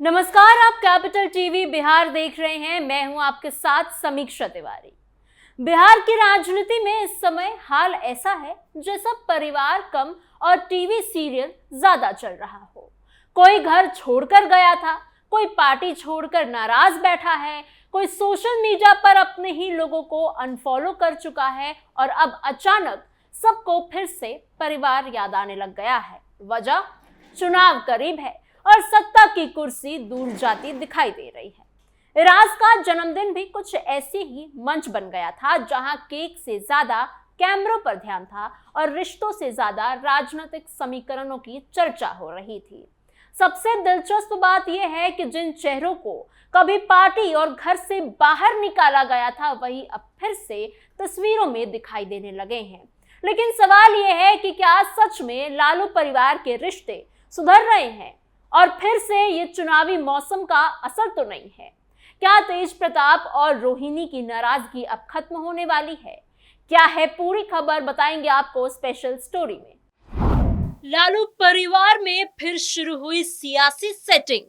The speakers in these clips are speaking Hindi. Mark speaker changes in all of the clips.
Speaker 1: नमस्कार, आप कैपिटल टीवी बिहार देख रहे हैं। मैं हूं आपके साथ समीक्षा तिवारी। बिहार की राजनीति में इस समय हाल ऐसा है जैसा परिवार कम और टीवी सीरियल ज्यादा चल रहा हो। कोई घर छोड़कर गया था, कोई पार्टी छोड़कर नाराज बैठा है, कोई सोशल मीडिया पर अपने ही लोगों को अनफॉलो कर चुका है और अब अचानक सबको फिर से परिवार याद आने लग गया है। वजह, चुनाव करीब है और सत्ता की कुर्सी दूर जाती दिखाई दे रही है। इराज का जन्मदिन भी कुछ ऐसी ही मंच बन गया था, जहां केक से ज्यादा कैमरों पर ध्यान था और रिश्तों से ज्यादा राजनीतिक समीकरणों की चर्चा हो रही थी। सबसे दिलचस्प बात यह है कि जिन चेहरों को कभी पार्टी और घर से बाहर निकाला गया था, वही अब फिर से तस्वीरों में दिखाई देने लगे हैं। लेकिन सवाल यह है कि क्या सच में लालू परिवार के रिश्ते सुधर रहे हैं और फिर से ये चुनावी मौसम का असर तो नहीं है? क्या तेज प्रताप और रोहिणी की नाराजगी अब खत्म होने वाली है? क्या है पूरी खबर, बताएंगे आपको स्पेशल स्टोरी में। लालू परिवार में फिर शुरू हुई सियासी सेटिंग।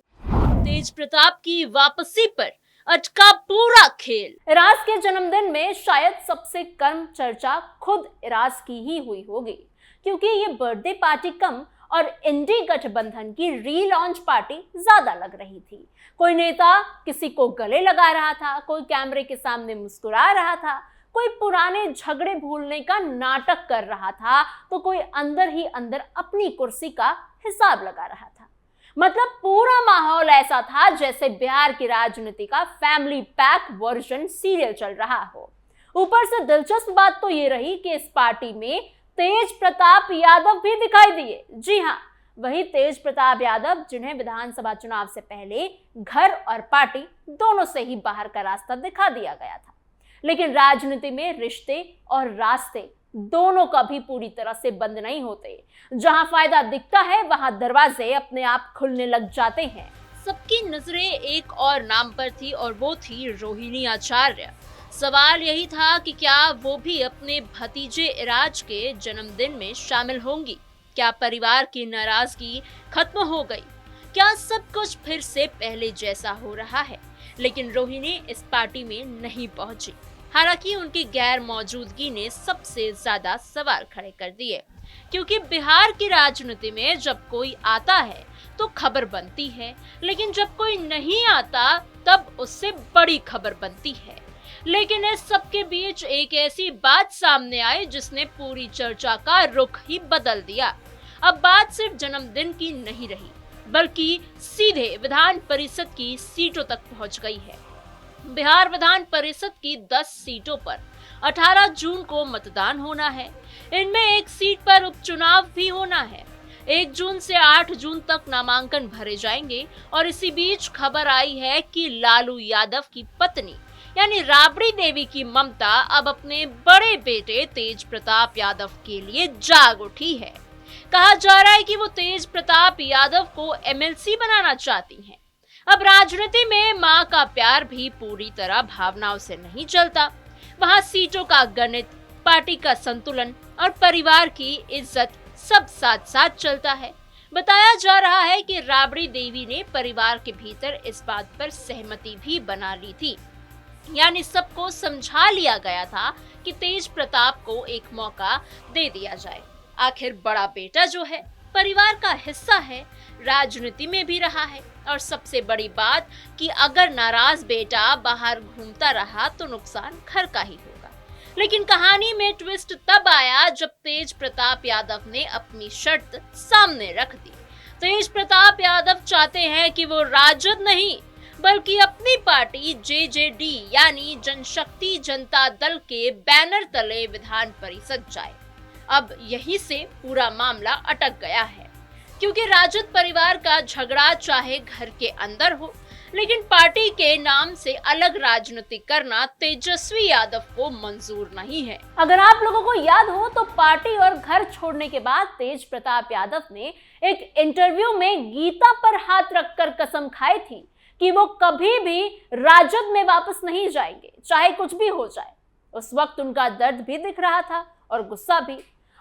Speaker 1: तेज प्रताप की वापसी पर अटका पूरा खेल। इराज के जन्मदिन में शायद सबसे कम चर्चा खुद इराज की ही हुई होगी, क्योंकि ये बर्थडे पार्टी कम और इंडी गठबंधन की रीलॉन्च पार्टी ज्यादा लग रही थी। कोई नेता किसी को गले लगा रहा था, कोई कैमरे के सामने मुस्कुरा रहा था, कोई पुराने झगड़े भूलने का नाटक कर रहा था, तो कोई अंदर ही अंदर अपनी कुर्सी का हिसाब लगा रहा था। मतलब पूरा माहौल ऐसा था जैसे बिहार की राजनीति का फैमिली पैक वर्जन सीरियल चल रहा हो। ऊपर से दिलचस्प बात तो ये रही कि इस पार्टी में तेज प्रताप यादव भी दिखाई दिए। जी हाँ, वही तेज प्रताप यादव जिन्हें विधानसभा चुनाव से पहले घर और पार्टी दोनों से ही बाहर का रास्ता दिखा दिया गया था। लेकिन राजनीति में रिश्ते और रास्ते दोनों कभी पूरी तरह से बंद नहीं होते। जहां फायदा दिखता है, वहां दरवाजे अपने आप खुलने लग जाते हैं। सबकी नजरें एक और नाम पर थी और वो थी रोहिणी आचार्य। सवाल यही था कि क्या वो भी अपने भतीजे इराज के जन्मदिन में शामिल होंगी? क्या परिवार की नाराजगी खत्म हो गई? क्या सब कुछ फिर से पहले जैसा हो रहा है? लेकिन रोहिणी इस पार्टी में नहीं पहुंची। हालांकि उनकी गैर मौजूदगी ने सबसे ज्यादा सवाल खड़े कर दिए, क्योंकि बिहार की राजनीति में जब कोई आता है तो खबर बनती है, लेकिन जब कोई नहीं आता तब उससे बड़ी खबर बनती है। लेकिन इस सब के बीच एक ऐसी बात सामने आई जिसने पूरी चर्चा का रुख ही बदल दिया। अब बात सिर्फ जन्मदिन की नहीं रही, बल्कि सीधे विधान परिषद की सीटों तक पहुंच गई है। बिहार विधान परिषद की 10 सीटों पर 18 जून को मतदान होना है। इनमें एक सीट पर उपचुनाव भी होना है। 1 जून से 8 जून तक नामांकन भरे जाएंगे और इसी बीच खबर आई है कि लालू यादव की पत्नी यानी राबड़ी देवी की ममता अब अपने बड़े बेटे तेज प्रताप यादव के लिए जाग उठी है। कहा जा रहा है कि वो तेज प्रताप यादव को एमएलसी बनाना चाहती हैं। अब राजनीति में मां का प्यार भी पूरी तरह भावनाओं से नहीं चलता। वहां सीटों का गणित, पार्टी का संतुलन और परिवार की इज्जत सब साथ साथ चलता है। बताया जा रहा है कि राबड़ी देवी ने परिवार के भीतर इस बात पर सहमति भी बना ली थी, यानी सबको समझा लिया गया था कि तेज प्रताप को एक मौका दे दिया जाए। आखिर बड़ा बेटा जो है परिवार का हिस्सा है, राजनीति में भी रहा है, और सबसे बड़ी बात कि अगर नाराज बेटा बाहर घूमता रहा तो नुकसान घर का ही होगा। लेकिन कहानी में ट्विस्ट तब आया जब तेज प्रताप यादव ने अपनी शर्त सामने रख दी। तेज प्रताप यादव चाहते हैं कि वो राजद नहीं बल्कि अपनी पार्टी जेजेडी यानी जनशक्ति जनता दल के बैनर तले विधान परिषद जाए। अब यहीं से पूरा मामला अटक गया है, क्योंकि राजद परिवार का झगड़ा चाहे घर के अंदर हो, लेकिन पार्टी के नाम से अलग राजनीति करना तेजस्वी यादव को मंजूर नहीं है। अगर आप लोगों को याद हो तो पार्टी और घर छोड़ने के बाद तेज प्रताप यादव ने एक इंटरव्यू में गीता पर हाथ रखकर कसम खाई थी कि वो कभी भी राजद में वापस नहीं जाएंगे, चाहे कुछ भी हो जाए। उस वक्त उनका दर्द भी दिख रहा था और गुस्सा भी।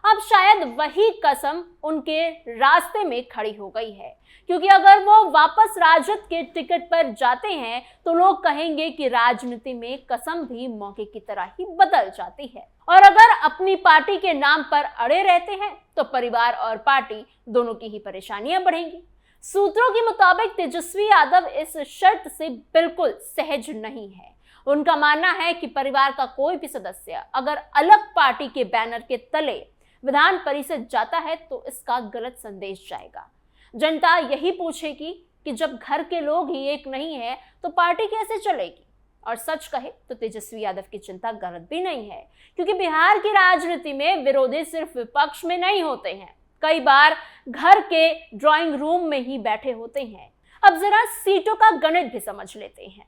Speaker 1: अब शायद वही कसम उनके रास्ते में खड़ी हो गई है, क्योंकि अगर वो वापस राजद के टिकट पर जाते हैं तो लोग कहेंगे कि राजनीति में कसम भी मौके की तरह ही बदल जाती है, और अगर अपनी पार्टी के नाम पर अड़े रहते हैं तो परिवार और पार्टी दोनों की ही परेशानियां बढ़ेंगी। सूत्रों के मुताबिक तेजस्वी यादव इस शर्त से बिल्कुल सहज नहीं है। उनका मानना है कि परिवार का कोई भी सदस्य अगर अलग पार्टी के बैनर के तले विधान परिषद जाता है तो इसका गलत संदेश जाएगा। जनता यही पूछेगी कि जब घर के लोग ही एक नहीं है तो पार्टी कैसे चलेगी। और सच कहे तो तेजस्वी यादव की चिंता गलत भी नहीं है, क्योंकि बिहार की राजनीति में विरोधी सिर्फ विपक्ष में नहीं होते हैं, कई बार घर के ड्राइंग रूम में ही बैठे होते हैं। अब जरा सीटों का गणित भी समझ लेते हैं।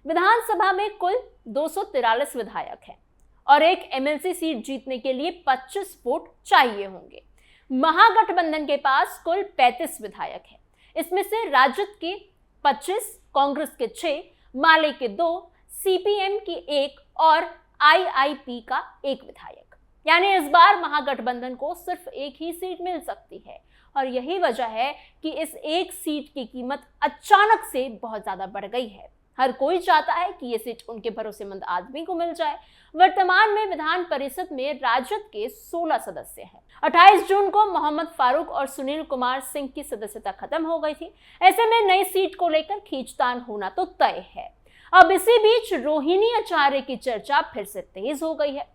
Speaker 1: विधानसभा में कुल 243 विधायक हैं और एक एमएलसी सीट जीतने के लिए 25 वोट चाहिए होंगे। महागठबंधन के पास कुल 35 विधायक हैं। इसमें से राजद के 25, कांग्रेस के 6, माले के 2, सीपीएम की 1 और आईआईपी का 1 विधायक। यानी इस बार महागठबंधन को सिर्फ एक ही सीट मिल सकती है, और यही वजह है कि इस एक सीट की कीमत अचानक से बहुत ज्यादा बढ़ गई है। हर कोई चाहता है कि ये सीट उनके भरोसेमंद आदमी को मिल जाए। वर्तमान में विधान परिषद में राजद के 16 सदस्य हैं। 28 जून को मोहम्मद फारूक और सुनील कुमार सिंह की सदस्यता खत्म हो गई थी। ऐसे में नई सीट को लेकर खींचतान होना तो तय है। अब इसी बीच रोहिणी आचार्य की चर्चा फिर से तेज हो गई है।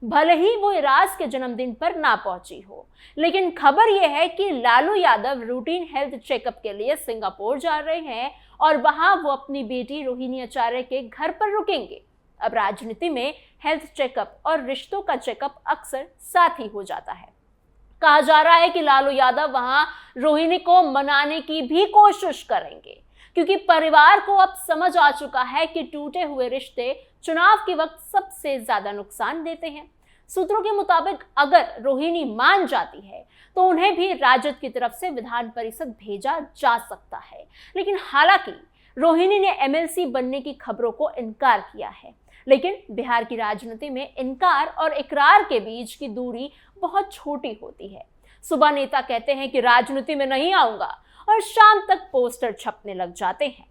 Speaker 1: भले ही वो इराज के जन्मदिन पर ना पहुंची हो, लेकिन खबर यह है कि Lalu Yadav routine health checkup के लिए सिंगापुर जा रहे हैं और वहां वो अपनी बेटी रोहिणी आचार्य के घर पर रुकेंगे। अब राजनीति में हेल्थ चेकअप और रिश्तों का चेकअप अक्सर साथ ही हो जाता है। कहा जा रहा है कि लालू यादव वहां रोहिणी को मनाने की भी कोशिश करेंगे, क्योंकि परिवार को अब समझ आ चुका है कि टूटे हुए रिश्ते चुनाव के वक्त सबसे ज्यादा नुकसान देते हैं। सूत्रों के मुताबिक अगर रोहिणी मान जाती है तो उन्हें भी राजद की तरफ से विधान परिषद भेजा जा सकता है, लेकिन हालांकि रोहिणी ने एमएलसी बनने की खबरों को इनकार किया है। लेकिन बिहार की राजनीति में इनकार और इकरार के बीच की दूरी बहुत छोटी होती है। सुबह नेता कहते हैं कि राजनीति में नहीं आऊंगा और शाम तक पोस्टर छपने लग जाते हैं।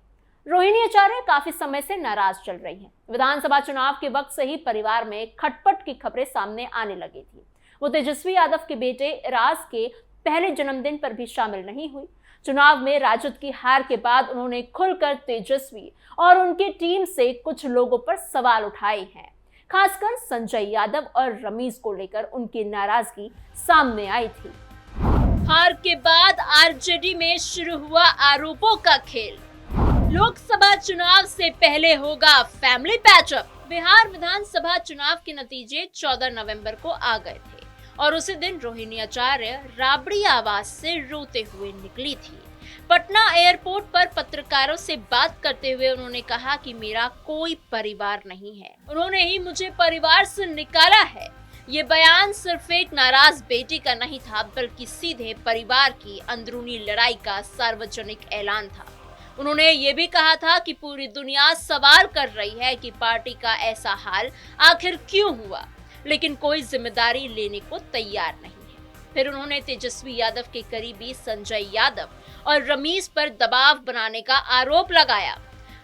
Speaker 1: रोहिणी आचार्य काफी समय से नाराज चल रही हैं। विधानसभा चुनाव के वक्त से ही परिवार में खटपट की खबरें सामने आने लगी थी। वो तेजस्वी यादव के बेटे इराज के पहले जन्मदिन पर भी शामिल नहीं हुई। चुनाव में राजद की हार के बाद उन्होंने खुलकर तेजस्वी और उनकी टीम से कुछ लोगों पर सवाल उठाए हैं। खासकर संजय यादव और रमीज को लेकर उनकी नाराजगी सामने आई थी। हार के बाद आरजेडी में शुरू हुआ आरोपों का खेल। लोकसभा चुनाव से पहले होगा फैमिली पैचअप। बिहार विधानसभा चुनाव के नतीजे 14 नवंबर को आ गए थे और उसी दिन रोहिणी आचार्य राबड़ी आवाज से रोते हुए निकली थी। पटना एयरपोर्ट पर पत्रकारों से बात करते हुए उन्होंने कहा कि मेरा कोई परिवार नहीं है, उन्होंने ही मुझे परिवार से निकाला है। ये बयान सिर्फ एक नाराज बेटी का नहीं था, बल्कि सीधे परिवार की अंदरूनी लड़ाई का सार्वजनिक ऐलान था। उन्होंने ये भी कहा था कि पूरी दुनिया सवाल कर रही है कि पार्टी का ऐसा हाल आखिर क्यों हुआ, लेकिन कोई जिम्मेदारी लेने को तैयार नहीं है। फिर उन्होंने तेजस्वी यादव के करीबी संजय यादव और रमीज पर दबाव बनाने का आरोप लगाया।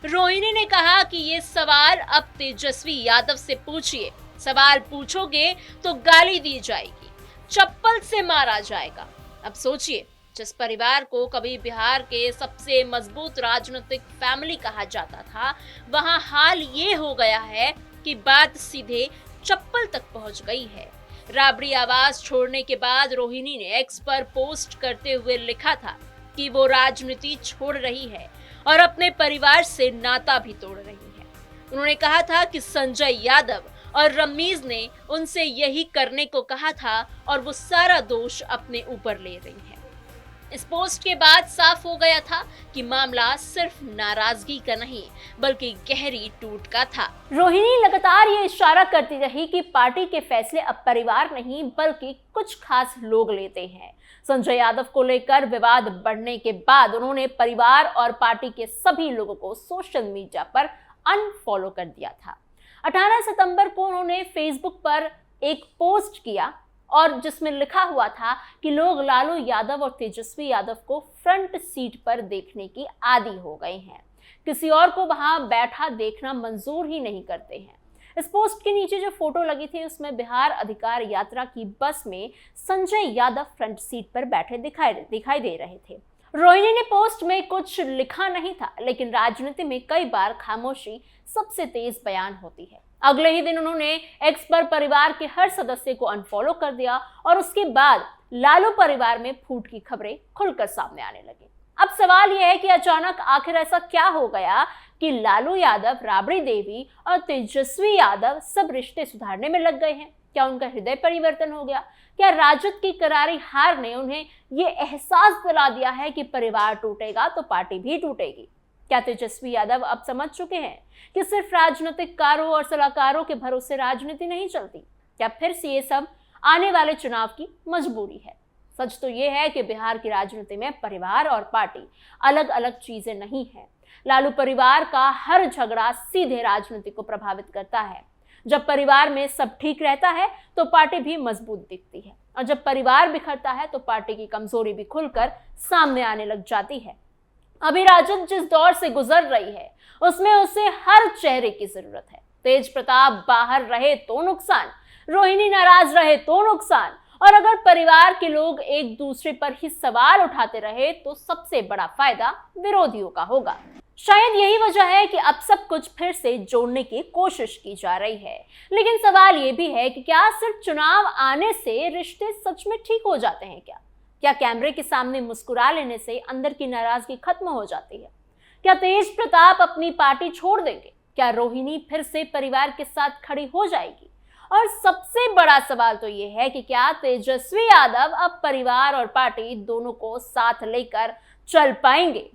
Speaker 1: रोहिणी ने कहा कि ये सवाल अब तेजस्वी यादव से पूछिए, सवाल पूछोगे तो गाली दी जाएगी, चप्पल से मारा जाएगा। अब सोचिए, जिस परिवार को कभी बिहार के सबसे मजबूत राजनीतिक फैमिली कहा जाता था, वहां हाल ये हो गया है कि बात सीधे चप्पल तक पहुंच गई है। राबड़ी आवाज छोड़ने के बाद रोहिणी ने एक्स पर पोस्ट करते हुए लिखा था कि वो राजनीति छोड़ रही है और अपने परिवार से नाता भी तोड़ रही है। उन्होंने कहा था कि संजय यादव और रमीज ने उनसे यही करने को कहा था और वो सारा दोष अपने ऊपर ले रही है। इस पोस्ट के बाद साफ हो गया था कि मामला सिर्फ नाराजगी का नहीं, बल्कि गहरी टूट का था। रोहिणी लगातार ये इशारा करती रही कि पार्टी के फैसले अब परिवार नहीं बल्कि कुछ खास लोग लेते हैं। संजय यादव को लेकर विवाद बढ़ने के बाद उन्होंने परिवार और पार्टी के सभी लोगों को सोशल मीडिया पर अनफॉलो कर दिया था। 18 सितंबर को उन्होंने फेसबुक पर एक पोस्ट किया और जिसमें लिखा हुआ था कि लोग लालू यादव और तेजस्वी यादव को फ्रंट सीट पर देखने की आदी हो गए हैं, किसी और को वहां बैठा देखना मंजूर ही नहीं करते हैं। इस पोस्ट के नीचे जो फोटो लगी थी उसमें बिहार अधिकार यात्रा की बस में संजय यादव फ्रंट सीट पर बैठे दिखाई दे रहे थे। रोहिणी ने पोस्ट में कुछ लिखा नहीं था, लेकिन राजनीति में कई बार खामोशी सबसे तेज बयान होती है। अगले ही दिन उन्होंने एक्स पर परिवार के हर सदस्य को अनफॉलो कर दिया और उसके बाद लालू परिवार में फूट की खबरें खुलकर सामने आने लगी। अब सवाल यह है कि अचानक आखिर ऐसा क्या हो गया कि लालू यादव, राबड़ी देवी और तेजस्वी यादव सब रिश्ते सुधारने में लग गए हैं? क्या उनका हृदय परिवर्तन हो गया? क्या राजद की करारी हार ने उन्हें ये एहसास दिला दिया है कि परिवार टूटेगा तो पार्टी भी टूटेगी? क्या तेजस्वी यादव अब समझ चुके हैं कि सिर्फ राजनीतिक कारों और सलाहकारों के भरोसे राजनीति नहीं चलती? क्या फिर से ये सब आने वाले चुनाव की मजबूरी है? सच तो ये है कि बिहार की राजनीति में परिवार और पार्टी अलग अलग चीजें नहीं है। लालू परिवार का हर झगड़ा सीधे राजनीति को प्रभावित करता है। जब परिवार में सब ठीक रहता है तो पार्टी भी मजबूत दिखती है, और जब परिवार बिखरता है तो पार्टी की कमजोरी भी खुलकर सामने आने लग जाती है। अभी राजद जिस दौर से गुजर रही है उसमें उसे हर चेहरे की जरूरत है। तेज प्रताप बाहर रहे तो नुकसान, रोहिणी नाराज रहे तो नुकसान, और अगर परिवार के लोग एक दूसरे पर ही सवाल उठाते रहे तो सबसे बड़ा फायदा विरोधियों का होगा। शायद यही वजह है कि अब सब कुछ फिर से जोड़ने की कोशिश की जा रही है। लेकिन सवाल ये भी है कि क्या सिर्फ चुनाव आने से रिश्ते सच में ठीक हो जाते हैं? क्या कैमरे के सामने मुस्कुरा लेने से अंदर की नाराजगी खत्म हो जाती है? क्या तेज प्रताप अपनी पार्टी छोड़ देंगे? क्या रोहिणी फिर से परिवार के साथ खड़ी हो जाएगी? और सबसे बड़ा सवाल तो ये है कि क्या तेजस्वी यादव अब परिवार और पार्टी दोनों को साथ लेकर चल पाएंगे?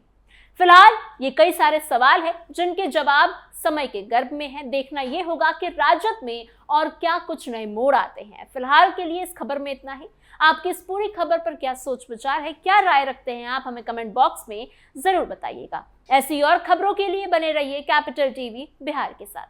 Speaker 1: फिलहाल ये कई सारे सवाल हैं जिनके जवाब समय के गर्भ में है। देखना ये होगा कि राजद में और क्या कुछ नए मोड़ आते हैं। फिलहाल के लिए इस खबर में इतना ही। आपकी इस पूरी खबर पर क्या सोच विचार है, क्या राय रखते हैं आप, हमें कमेंट बॉक्स में जरूर बताइएगा। ऐसी और खबरों के लिए बने रहिए कैपिटल टीवी बिहार के साथ।